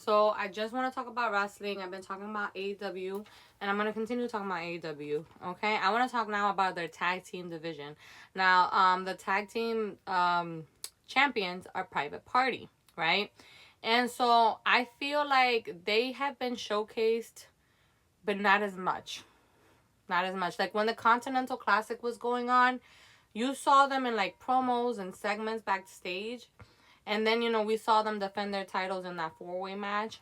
So I just want to talk about wrestling. I've been talking about AEW, and I'm gonna continue talking about AEW. Okay, I want to talk now about their tag team division. Now, the tag team champions are Private Party, right? And so I feel like they have been showcased, but not as much. Not as much. Like when the Continental Classic was going on, you saw them in like promos and segments backstage. And then, we saw them defend their titles in that four-way match,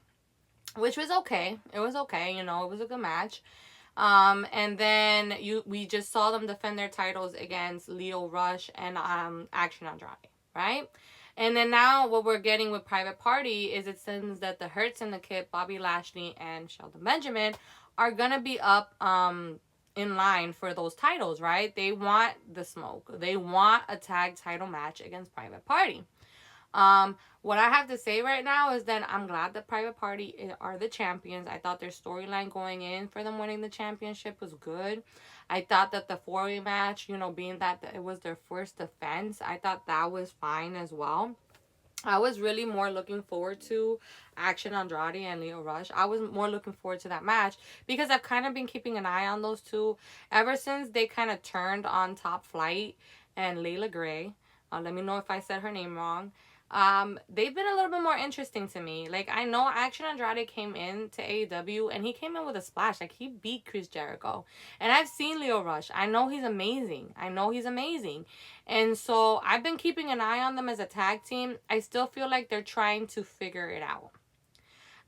which was okay. It was okay, it was a good match. And then we just saw them defend their titles against Lio Rush and Action Andrade, right? And then now what we're getting with Private Party is it seems that the Hurt Syndicate, Bobby Lashley and Shelton Benjamin, are gonna be up in line for those titles, right? They want the smoke. They want a tag title match against Private Party. What I have to say right now is that I'm glad that Private Party are the champions. I thought their storyline going in for them winning the championship was good. I thought that the four-way match, being that it was their first defense, I thought that was fine as well. I was really more looking forward to Action Andrade and Lio Rush. I was more looking forward to that match because I've kind of been keeping an eye on those two ever since they kind of turned on Top Flight and Layla Gray. Let me know if I said her name wrong. They've been a little bit more interesting to me. Like, I know Action Andrade came in to AEW and he came in with a splash. Like, he beat Chris Jericho. And I've seen Lio Rush. I know he's amazing. And so I've been keeping an eye on them as a tag team. I still feel like they're trying to figure it out.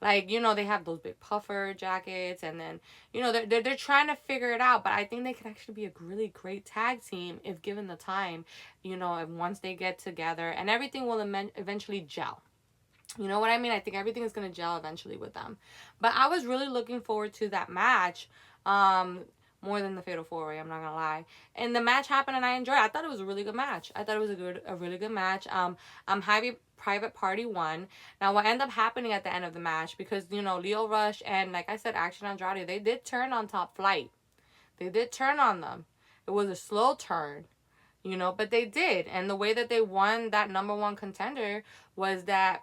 Like, they have those big puffer jackets, and then, they're trying to figure it out. But I think they could actually be a really great tag team if given the time, if once they get together, and everything will eventually gel. You know what I mean? I think everything is going to gel eventually with them. But I was really looking forward to that match. More than the Fatal 4-Way, I'm not gonna lie. And the match happened and I enjoyed it. I thought it was a really good match. I thought it was a really good match. I'm happy Private Party won. Now what ended up happening at the end of the match, because Lio Rush and, like I said, Action Andrade, they did turn on Top Flight. They did turn on them. It was a slow turn, but they did. And the way that they won that number one contender was that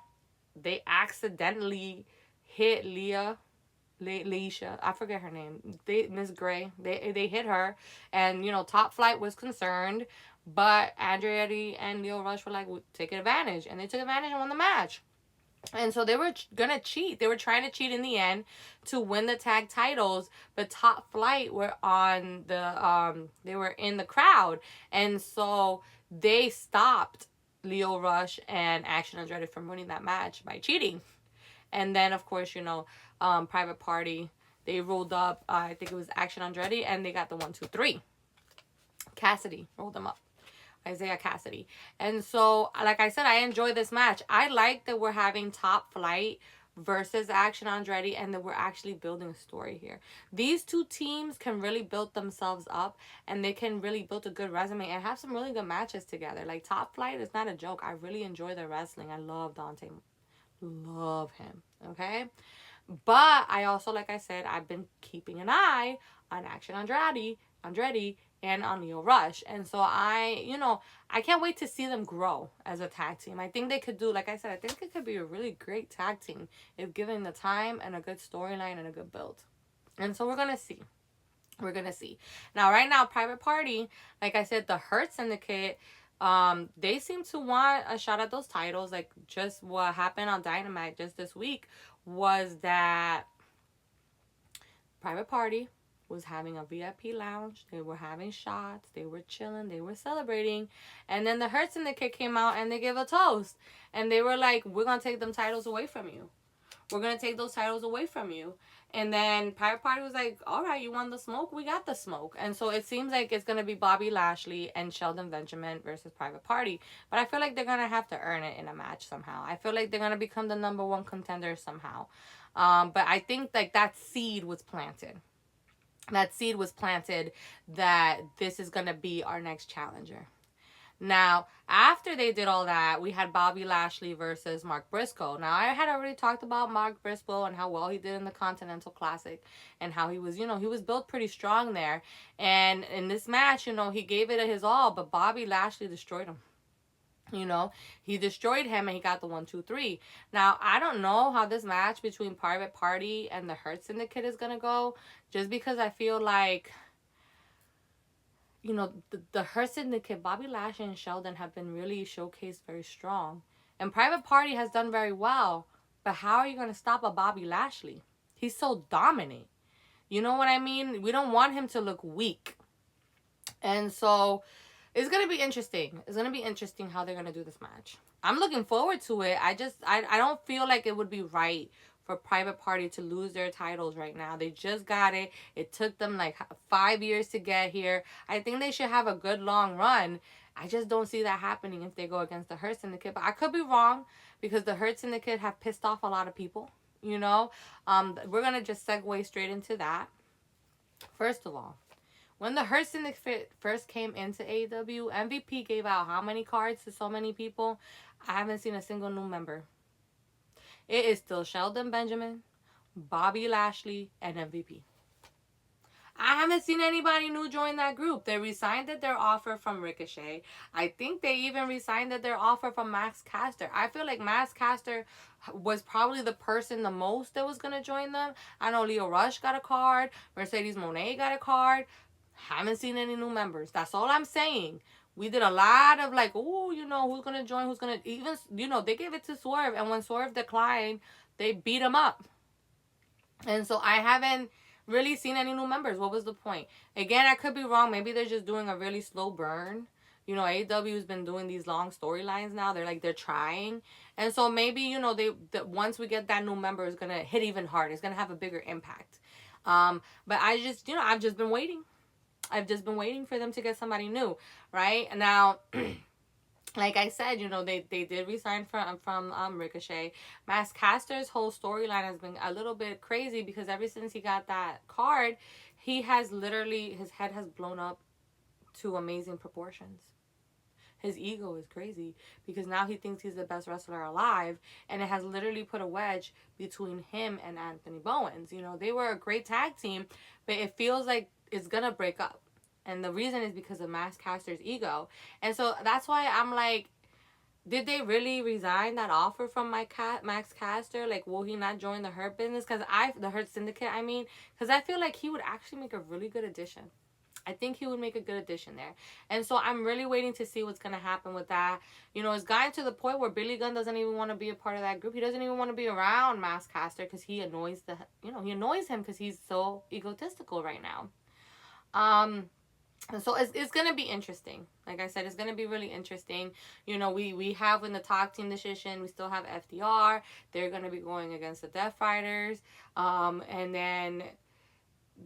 they accidentally hit Leisha, I forget her name. Miss Gray. They hit her, and Top Flight was concerned, but Andrade and Lio Rush were like, we'll take advantage, and they took advantage and won the match. And so they were gonna cheat. They were trying to cheat in the end to win the tag titles, but Top Flight were on the they were in the crowd, and so they stopped Lio Rush and Action Andrade from winning that match by cheating. And then, of course, Private Party, they rolled up, I think it was Action Andretti, and they got the 1, 2, 3. Cassidy rolled them up. Isaiah Cassidy. And so, like I said, I enjoy this match. I like that we're having Top Flight versus Action Andretti, and that we're actually building a story here. These two teams can really build themselves up, and they can really build a good resume and have some really good matches together. Like, Top Flight is not a joke. I really enjoy their wrestling. I love Dante. Love him. Okay? But I also, like I said, I've been keeping an eye on Action Andretti, and on Lio Rush. And so I can't wait to see them grow as a tag team. I think they could do, like I said, I think it could be a really great tag team if given the time and a good storyline and a good build. And so we're going to see. Now, right now, Private Party, like I said, the Hurt Syndicate, they seem to want a shot at those titles. Like, just what happened on Dynamite just this week was that Private Party was having a VIP lounge. They were having shots. They were chilling. They were celebrating. And then the Hurt Syndicate came out and they gave a toast. And they were like, we're going to take them titles away from you. We're going to take those titles away from you. And then Private Party was like, all right, you want the smoke? We got the smoke. And so it seems like it's going to be Bobby Lashley and Shelton Benjamin versus Private Party. But I feel like they're going to have to earn it in a match somehow. I feel like they're going to become the number one contender somehow. But I think like that seed was planted. That this is going to be our next challenger. Now, after they did all that, we had Bobby Lashley versus Mark Briscoe. Now, I had already talked about Mark Briscoe and how well he did in the Continental Classic and how he was, he was built pretty strong there. And in this match, he gave it his all, but Bobby Lashley destroyed him. You know, he destroyed him and he got the 1, 2, 3. Now, I don't know how this match between Private Party and the Hurt Syndicate is going to go, just because I feel like, you know, the Hurt Syndicate, Bobby Lashley and Sheldon have been really showcased very strong. And Private Party has done very well. But how are you going to stop a Bobby Lashley? He's so dominant. You know what I mean? We don't want him to look weak. And so it's going to be interesting. It's going to be interesting how they're going to do this match. I'm looking forward to it. I don't feel like it would be right for Private Party to lose their titles right now. They just got it. It took them like 5 years to get here. I think they should have a good long run. I just don't see that happening if they go against the Hurt Syndicate. But I could be wrong, because the Hurt Syndicate have pissed off a lot of people, you know. We're going to just segue straight into that. First of all, when the Hurt Syndicate first came into AEW, MVP gave out how many cards to so many people? I haven't seen a single new member. It is still Sheldon Benjamin, Bobby Lashley, and MVP. I haven't seen anybody new join that group. They resigned their offer from Ricochet. I think they even resigned their offer from Max Caster. I feel like Max Caster was probably the person the most that was going to join them. I know Leo Rush got a card. Mercedes Moné got a card. Haven't seen any new members. That's all I'm saying. We did a lot of like, oh, you know, who's going to join, who's going to, even, you know, they gave it to Swerve. And when Swerve declined, they beat him up. And so I haven't really seen any new members. What was the point? Again, I could be wrong. Maybe they're just doing a really slow burn. You know, AEW has been doing these long storylines now. They're trying. And so maybe, you know, once we get that new member, it's going to hit even harder. It's going to have a bigger impact. But I just, you know, I've just been waiting. I've just been waiting for them to get somebody new, right? Now, like I said, you know, they did resign from Ricochet. Max Caster's whole storyline has been a little bit crazy, because ever since he got that card, he has literally, his head has blown up to amazing proportions. His ego is crazy, because now he thinks he's the best wrestler alive, and it has literally put a wedge between him and Anthony Bowens. You know, they were a great tag team, but it feels like it's gonna break up. And the reason is because of Max Caster's ego. And so that's why I'm like, did they really resign that offer from Max Caster? Like, will he not join the Hurt business? The Hurt Syndicate, I mean. Because I feel like he would actually make a really good addition. I think he would make a good addition there. And so I'm really waiting to see what's going to happen with that. You know, it's gotten to the point where Billy Gunn doesn't even want to be a part of that group. He doesn't even want to be around Max Caster, because he annoys him, because he's so egotistical right now. So it's going to be interesting. Like I said, it's going to be really interesting. You know, we have in the Tag Team Division, we still have FDR. They're going to be going against the Death Riders. And then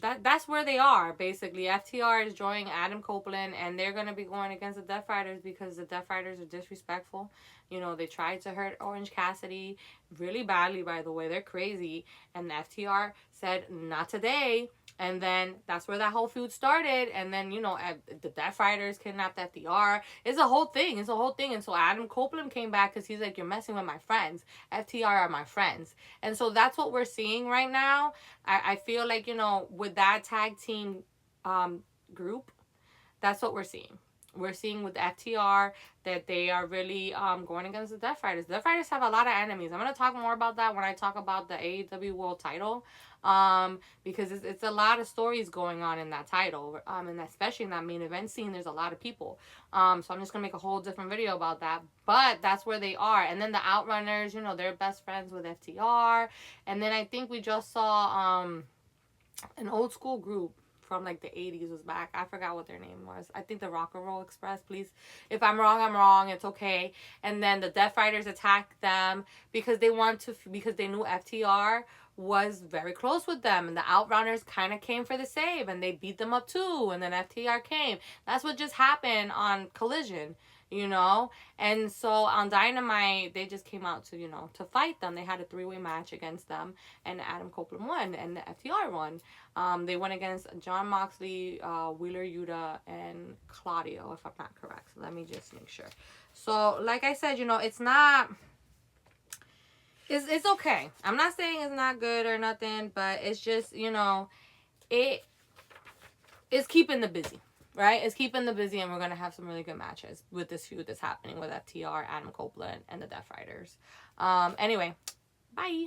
that's where they are, basically. FTR is joining Adam Copeland, and they're going to be going against the Death Riders, because the Death Riders are disrespectful. You know, they tried to hurt Orange Cassidy really badly, by the way. They're crazy. And the FTR said, not today. And then that's where that whole feud started. And then, you know, the Death Riders kidnapped FTR. It's a whole thing. And so Adam Copeland came back, because he's like, you're messing with my friends. FTR are my friends. And so that's what we're seeing right now. I feel like, you know, with that tag team group, that's what we're seeing. We're seeing with FTR that they are really going against the Death Riders. The Death Riders have a lot of enemies. I'm going to talk more about that when I talk about the AEW World title. Because it's a lot of stories going on in that title. And especially in that main event scene, there's a lot of people. So I'm just going to make a whole different video about that. But that's where they are. And then the Outrunners, you know, they're best friends with FTR. And then I think we just saw an old school group from like the 80s was back. I forgot what their name was. I think the Rock and Roll Express, please. If I'm wrong, I'm wrong. It's okay. And then the Death Riders attacked them because they knew FTR was very close with them, and the Outrunners kind of came for the save, and they beat them up too, and then FTR came. That's what just happened on Collision, you know. And so on Dynamite, they just came out to, you know, to fight them. They had a 3-way match against them, and Adam Copeland won, and the FTR won. They went against John Moxley, Wheeler Yuta, and Claudio, if I'm not correct. So let me just make sure. So like I said, you know, it's not... It's okay. I'm not saying it's not good or nothing, but it's just, you know, it's keeping them busy. right? It's keeping them busy, and we're going to have some really good matches with this feud that's happening with FTR, Adam Copeland, and the Death Riders. Anyway, bye.